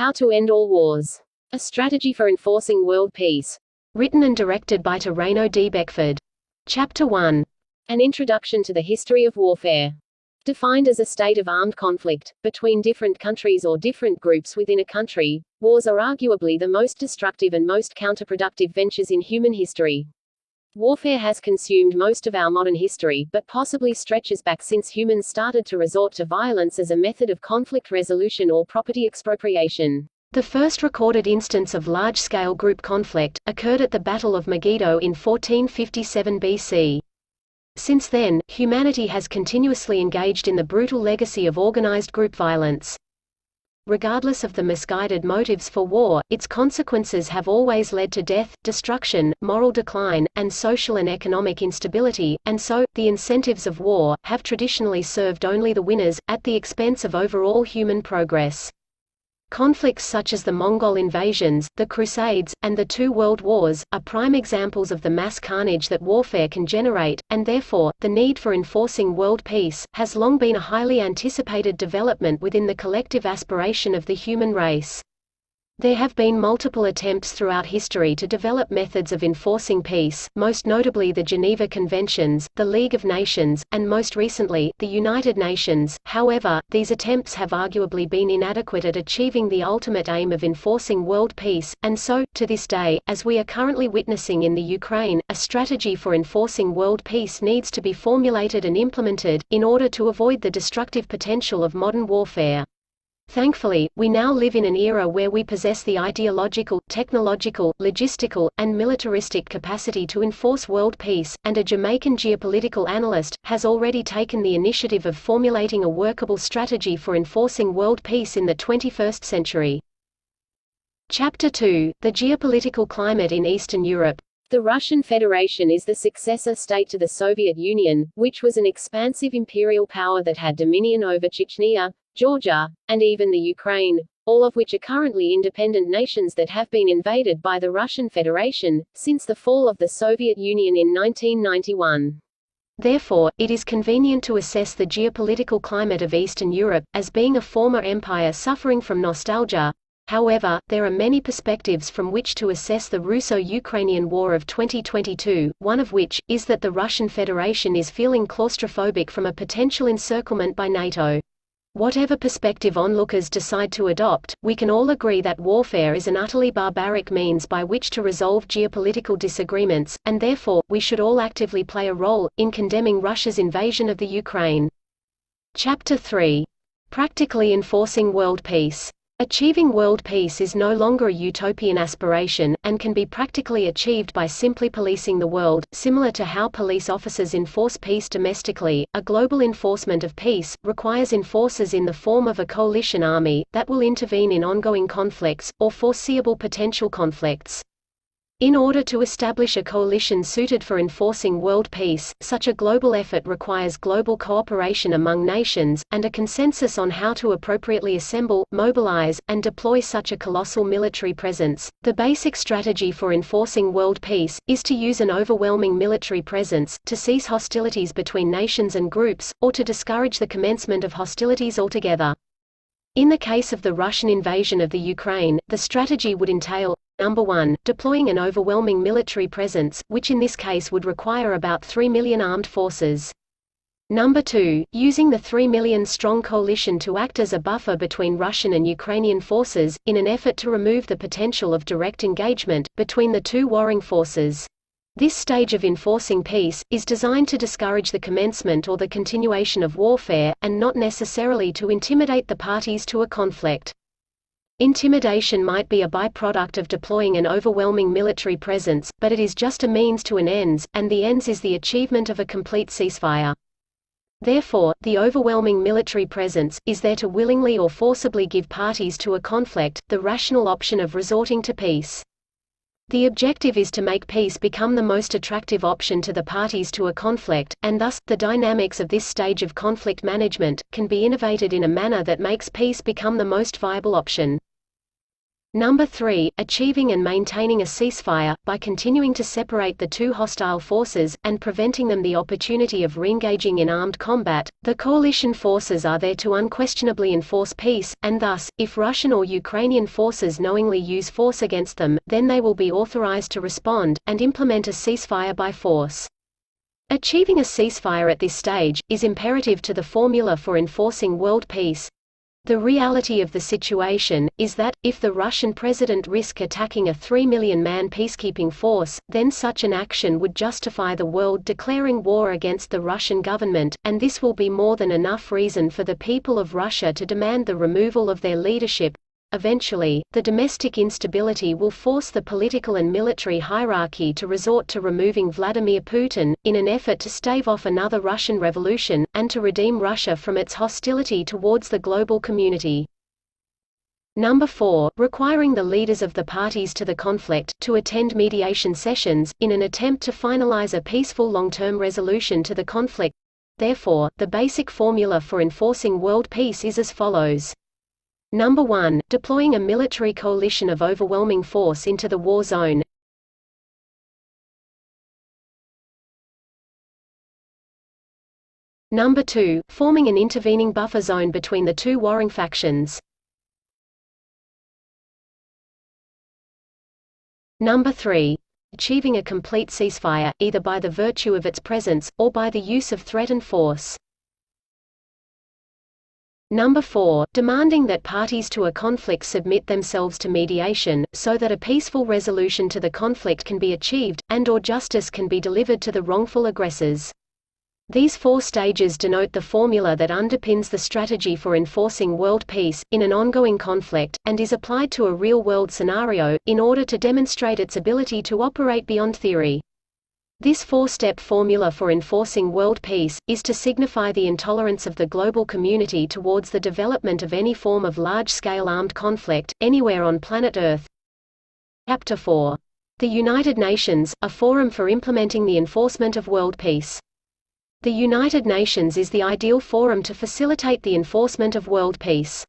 How to End All Wars. A Strategy for Enforcing World Peace. Written and directed by Toraino Beckford. Chapter 1. An Introduction to the History of Warfare. Defined as a state of armed conflict, between different countries or different groups within a country, wars are arguably the most destructive and most counterproductive ventures in human history. Warfare has consumed most of our modern history, but possibly stretches back since humans started to resort to violence as a method of conflict resolution or property expropriation. The first recorded instance of large-scale group conflict occurred at the Battle of Megiddo in 1457 BC. Since then, humanity has continuously engaged in the brutal legacy of organized group violence. Regardless of the misguided motives for war, its consequences have always led to death, destruction, moral decline, and social and economic instability, and so, the incentives of war have traditionally served only the winners, at the expense of overall human progress. Conflicts such as the Mongol invasions, the Crusades, and the two World Wars, are prime examples of the mass carnage that warfare can generate, and therefore, the need for enforcing world peace has long been a highly anticipated development within the collective aspiration of the human race. There have been multiple attempts throughout history to develop methods of enforcing peace, most notably the Geneva Conventions, the League of Nations, and most recently, the United Nations. However, these attempts have arguably been inadequate at achieving the ultimate aim of enforcing world peace, and so, to this day, as we are currently witnessing in the Ukraine, a strategy for enforcing world peace needs to be formulated and implemented, in order to avoid the destructive potential of modern warfare. Thankfully, we now live in an era where we possess the ideological, technological, logistical, and militaristic capacity to enforce world peace, and a Jamaican geopolitical analyst has already taken the initiative of formulating a workable strategy for enforcing world peace in the 21st century. Chapter 2. The Geopolitical Climate in Eastern Europe. The Russian Federation is the successor state to the Soviet Union, which was an expansive imperial power that had dominion over Chechnya, Georgia, and even the Ukraine, all of which are currently independent nations that have been invaded by the Russian Federation, since the fall of the Soviet Union in 1991. Therefore, it is convenient to assess the geopolitical climate of Eastern Europe, as being a former empire suffering from nostalgia. However, there are many perspectives from which to assess the Russo-Ukrainian War of 2022, one of which is that the Russian Federation is feeling claustrophobic from a potential encirclement by NATO. Whatever perspective onlookers decide to adopt, we can all agree that warfare is an utterly barbaric means by which to resolve geopolitical disagreements, and therefore, we should all actively play a role in condemning Russia's invasion of the Ukraine. Chapter 3. Practically enforcing world peace. Achieving world peace is no longer a utopian aspiration, and can be practically achieved by simply policing the world, similar to how police officers enforce peace domestically. A global enforcement of peace requires enforcers in the form of a coalition army that will intervene in ongoing conflicts, or foreseeable potential conflicts. In order to establish a coalition suited for enforcing world peace, such a global effort requires global cooperation among nations, and a consensus on how to appropriately assemble, mobilize, and deploy such a colossal military presence. The basic strategy for enforcing world peace is to use an overwhelming military presence, to cease hostilities between nations and groups, or to discourage the commencement of hostilities altogether. In the case of the Russian invasion of the Ukraine, the strategy would entail: Number 1, deploying an overwhelming military presence, which in this case would require about 3 million armed forces. Number 2, using the 3 million strong coalition to act as a buffer between Russian and Ukrainian forces, in an effort to remove the potential of direct engagement between the two warring forces. This stage of enforcing peace is designed to discourage the commencement or the continuation of warfare, and not necessarily to intimidate the parties to a conflict. Intimidation might be a byproduct of deploying an overwhelming military presence, but it is just a means to an ends, and the ends is the achievement of a complete ceasefire. Therefore, the overwhelming military presence is there to willingly or forcibly give parties to a conflict the rational option of resorting to peace. The objective is to make peace become the most attractive option to the parties to a conflict, and thus, the dynamics of this stage of conflict management can be innovated in a manner that makes peace become the most viable option. Number 3, achieving and maintaining a ceasefire, by continuing to separate the two hostile forces, and preventing them the opportunity of re-engaging in armed combat. The coalition forces are there to unquestionably enforce peace, and thus, if Russian or Ukrainian forces knowingly use force against them, then they will be authorized to respond, and implement a ceasefire by force. Achieving a ceasefire at this stage, is imperative to the formula for enforcing world peace. The reality of the situation is that, if the Russian president risked attacking a 3 million-man peacekeeping force, then such an action would justify the world declaring war against the Russian government, and this will be more than enough reason for the people of Russia to demand the removal of their leadership. Eventually, the domestic instability will force the political and military hierarchy to resort to removing Vladimir Putin, in an effort to stave off another Russian revolution, and to redeem Russia from its hostility towards the global community. Number 4, requiring the leaders of the parties to the conflict to attend mediation sessions, in an attempt to finalize a peaceful long-term resolution to the conflict. Therefore, the basic formula for enforcing world peace is as follows. Number 1, deploying a military coalition of overwhelming force into the war zone. Number 2, forming an intervening buffer zone between the two warring factions. Number 3, achieving a complete ceasefire, either by the virtue of its presence, or by the use of threat and force. Number 4, demanding that parties to a conflict submit themselves to mediation, so that a peaceful resolution to the conflict can be achieved, and/or justice can be delivered to the wrongful aggressors. These 4 stages denote the formula that underpins the strategy for enforcing world peace, in an ongoing conflict, and is applied to a real-world scenario, in order to demonstrate its ability to operate beyond theory. This 4-step formula for enforcing world peace is to signify the intolerance of the global community towards the development of any form of large-scale armed conflict, anywhere on planet Earth. Chapter 4. The United Nations, a forum for implementing the enforcement of world peace. The United Nations is the ideal forum to facilitate the enforcement of world peace.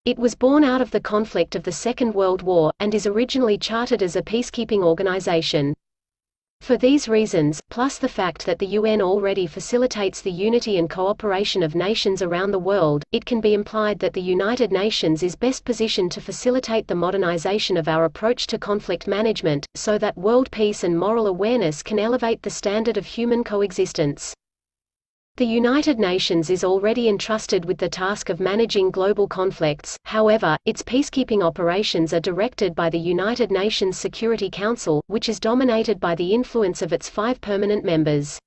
It was born out of the conflict of the Second World War, and is originally chartered as a peacekeeping organization. For these reasons, plus the fact that the UN already facilitates the unity and cooperation of nations around the world, it can be implied that the United Nations is best positioned to facilitate the modernization of our approach to conflict management, so that world peace and moral awareness can elevate the standard of human coexistence. The United Nations is already entrusted with the task of managing global conflicts. However, its peacekeeping operations are directed by the United Nations Security Council, which is dominated by the influence of its 5 permanent members.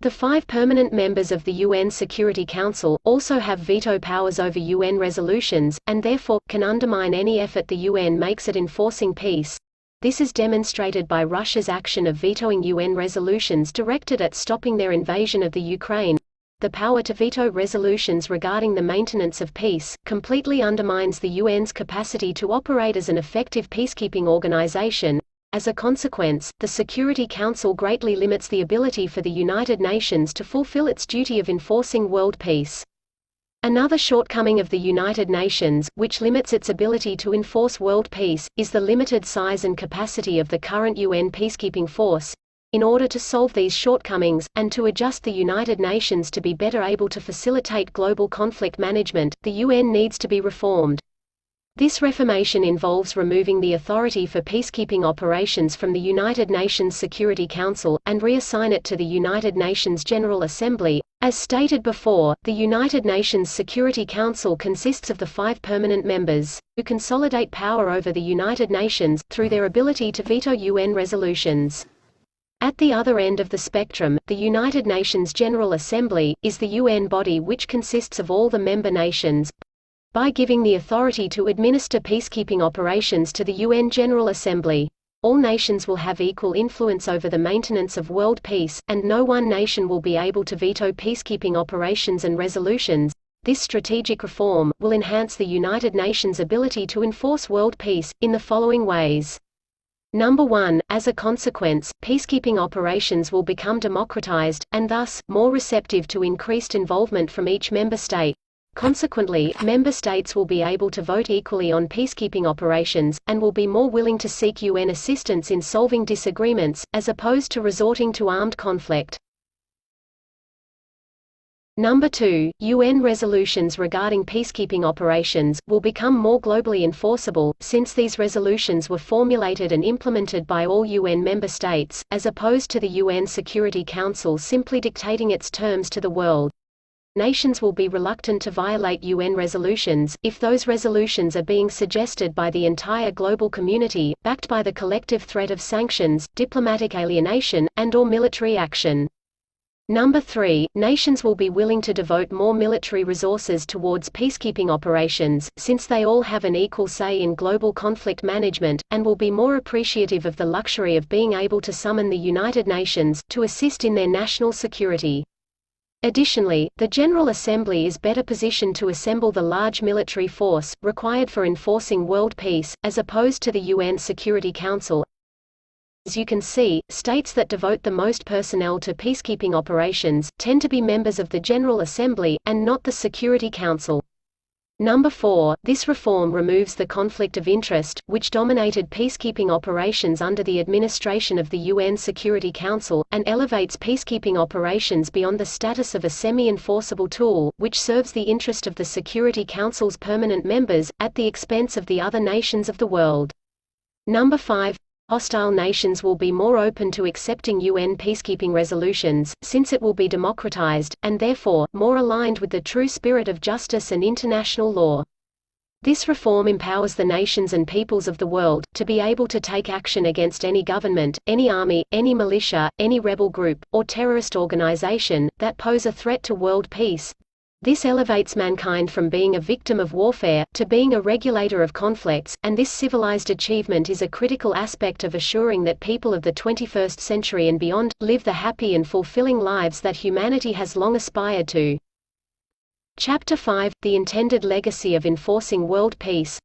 The 5 permanent members of the UN Security Council also have veto powers over UN resolutions, and therefore, can undermine any effort the UN makes at enforcing peace. This is demonstrated by Russia's action of vetoing UN resolutions directed at stopping their invasion of the Ukraine. The power to veto resolutions regarding the maintenance of peace completely undermines the UN's capacity to operate as an effective peacekeeping organization. As a consequence, the Security Council greatly limits the ability for the United Nations to fulfill its duty of enforcing world peace. Another shortcoming of the United Nations, which limits its ability to enforce world peace, is the limited size and capacity of the current UN peacekeeping force. In order to solve these shortcomings, and to adjust the United Nations to be better able to facilitate global conflict management, the UN needs to be reformed. This reformation involves removing the authority for peacekeeping operations from the United Nations Security Council, and reassign it to the United Nations General Assembly. As stated before, the United Nations Security Council consists of the 5 permanent members, who consolidate power over the United Nations, through their ability to veto UN resolutions. At the other end of the spectrum, the United Nations General Assembly is the UN body which consists of all the member nations. By giving the authority to administer peacekeeping operations to the UN General Assembly, all nations will have equal influence over the maintenance of world peace, and no one nation will be able to veto peacekeeping operations and resolutions. This strategic reform will enhance the United Nations' ability to enforce world peace, in the following ways. Number 1, as a consequence, peacekeeping operations will become democratized, and thus, more receptive to increased involvement from each member state. Consequently, member states will be able to vote equally on peacekeeping operations, and will be more willing to seek UN assistance in solving disagreements, as opposed to resorting to armed conflict. Number 2, UN resolutions regarding peacekeeping operations will become more globally enforceable, since these resolutions were formulated and implemented by all UN member states, as opposed to the UN Security Council simply dictating its terms to the world. Nations will be reluctant to violate UN resolutions, if those resolutions are being suggested by the entire global community, backed by the collective threat of sanctions, diplomatic alienation, and/or military action. Number 3, nations will be willing to devote more military resources towards peacekeeping operations, since they all have an equal say in global conflict management, and will be more appreciative of the luxury of being able to summon the United Nations to assist in their national security. Additionally, the General Assembly is better positioned to assemble the large military force required for enforcing world peace, as opposed to the UN Security Council. As you can see, states that devote the most personnel to peacekeeping operations tend to be members of the General Assembly, and not the Security Council. Number 4, this reform removes the conflict of interest, which dominated peacekeeping operations under the administration of the UN Security Council, and elevates peacekeeping operations beyond the status of a semi-enforceable tool, which serves the interest of the Security Council's permanent members, at the expense of the other nations of the world. Number 5, hostile nations will be more open to accepting UN peacekeeping resolutions, since it will be democratized, and therefore, more aligned with the true spirit of justice and international law. This reform empowers the nations and peoples of the world to be able to take action against any government, any army, any militia, any rebel group, or terrorist organization that pose a threat to world peace. This elevates mankind from being a victim of warfare, to being a regulator of conflicts, and this civilized achievement is a critical aspect of assuring that people of the 21st century and beyond, live the happy and fulfilling lives that humanity has long aspired to. Chapter 5 – The Intended Legacy of Enforcing World Peace.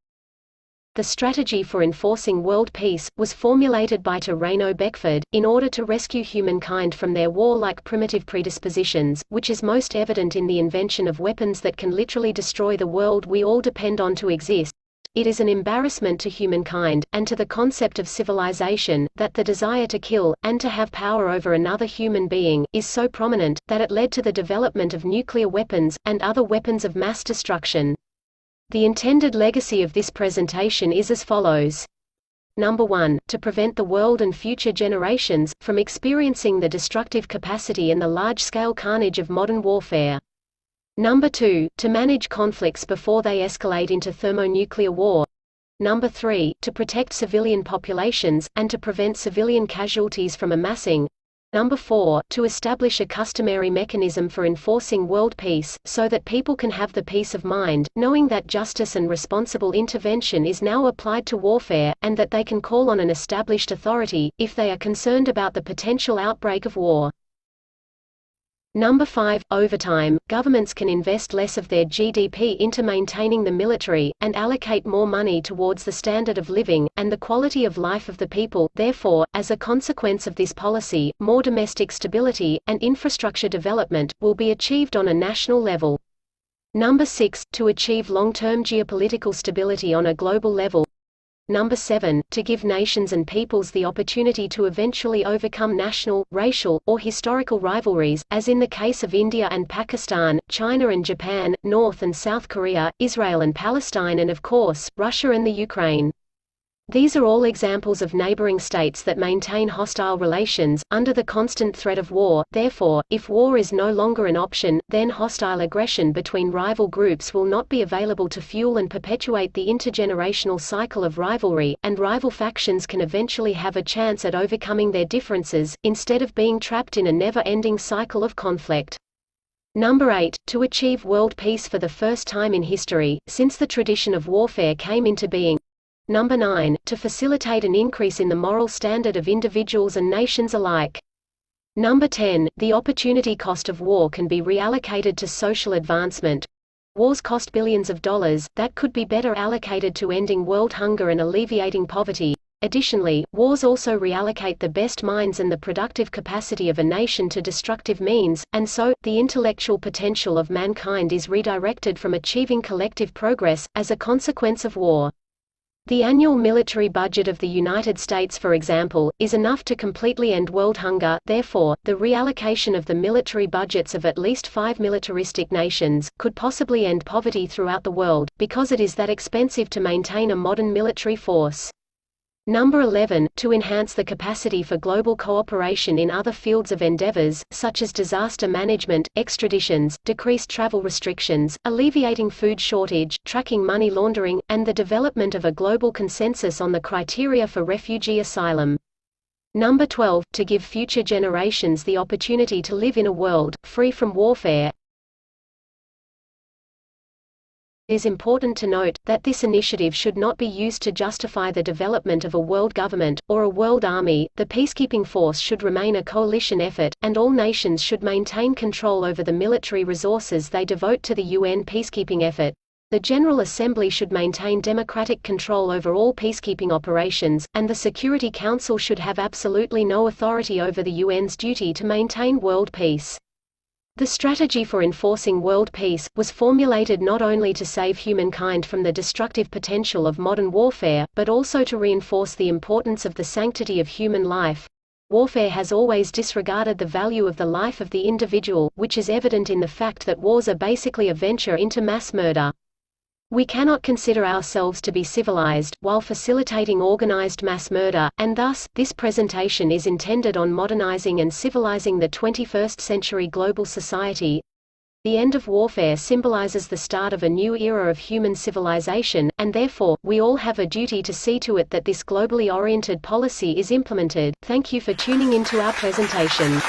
The strategy for enforcing world peace was formulated by Toraino Beckford, in order to rescue humankind from their war-like primitive predispositions, which is most evident in the invention of weapons that can literally destroy the world we all depend on to exist. It is an embarrassment to humankind, and to the concept of civilization, that the desire to kill, and to have power over another human being, is so prominent, that it led to the development of nuclear weapons, and other weapons of mass destruction. The intended legacy of this presentation is as follows. Number 1, to prevent the world and future generations from experiencing the destructive capacity and the large-scale carnage of modern warfare. Number 2, to manage conflicts before they escalate into thermonuclear war. Number 3, to protect civilian populations, and to prevent civilian casualties from amassing. Number 4, to establish a customary mechanism for enforcing world peace, so that people can have the peace of mind, knowing that justice and responsible intervention is now applied to warfare, and that they can call on an established authority, if they are concerned about the potential outbreak of war. Number 5, overtime. Governments can invest less of their GDP into maintaining the military, and allocate more money towards the standard of living, and the quality of life of the people. Therefore, as a consequence of this policy, more domestic stability, and infrastructure development, will be achieved on a national level. Number 6, to achieve long-term geopolitical stability on a global level. Number 7, to give nations and peoples the opportunity to eventually overcome national, racial, or historical rivalries, as in the case of India and Pakistan, China and Japan, North and South Korea, Israel and Palestine, and of course, Russia and the Ukraine. These are all examples of neighboring states that maintain hostile relations, under the constant threat of war. Therefore, if war is no longer an option, then hostile aggression between rival groups will not be available to fuel and perpetuate the intergenerational cycle of rivalry, and rival factions can eventually have a chance at overcoming their differences, instead of being trapped in a never-ending cycle of conflict. Number 8, to achieve world peace for the first time in history, since the tradition of warfare came into being. Number 9, to facilitate an increase in the moral standard of individuals and nations alike. Number 10, the opportunity cost of war can be reallocated to social advancement. Wars cost billions of dollars, that could be better allocated to ending world hunger and alleviating poverty. Additionally, wars also reallocate the best minds and the productive capacity of a nation to destructive means, and so, the intellectual potential of mankind is redirected from achieving collective progress, as a consequence of war. The annual military budget of the United States, for example, is enough to completely end world hunger. Therefore, the reallocation of the military budgets of at least 5 militaristic nations could possibly end poverty throughout the world, because it is that expensive to maintain a modern military force. Number 11, to enhance the capacity for global cooperation in other fields of endeavors, such as disaster management, extraditions, decreased travel restrictions, alleviating food shortage, tracking money laundering, and the development of a global consensus on the criteria for refugee asylum. Number 12, to give future generations the opportunity to live in a world free from warfare. It is important to note that this initiative should not be used to justify the development of a world government, or a world army. The peacekeeping force should remain a coalition effort, and all nations should maintain control over the military resources they devote to the UN peacekeeping effort. The General Assembly should maintain democratic control over all peacekeeping operations, and the Security Council should have absolutely no authority over the UN's duty to maintain world peace. The strategy for enforcing world peace was formulated not only to save humankind from the destructive potential of modern warfare, but also to reinforce the importance of the sanctity of human life. Warfare has always disregarded the value of the life of the individual, which is evident in the fact that wars are basically a venture into mass murder. We cannot consider ourselves to be civilized, while facilitating organized mass murder, and thus, this presentation is intended on modernizing and civilizing the 21st century global society. The end of warfare symbolizes the start of a new era of human civilization, and therefore, we all have a duty to see to it that this globally oriented policy is implemented. Thank you for tuning into our presentation.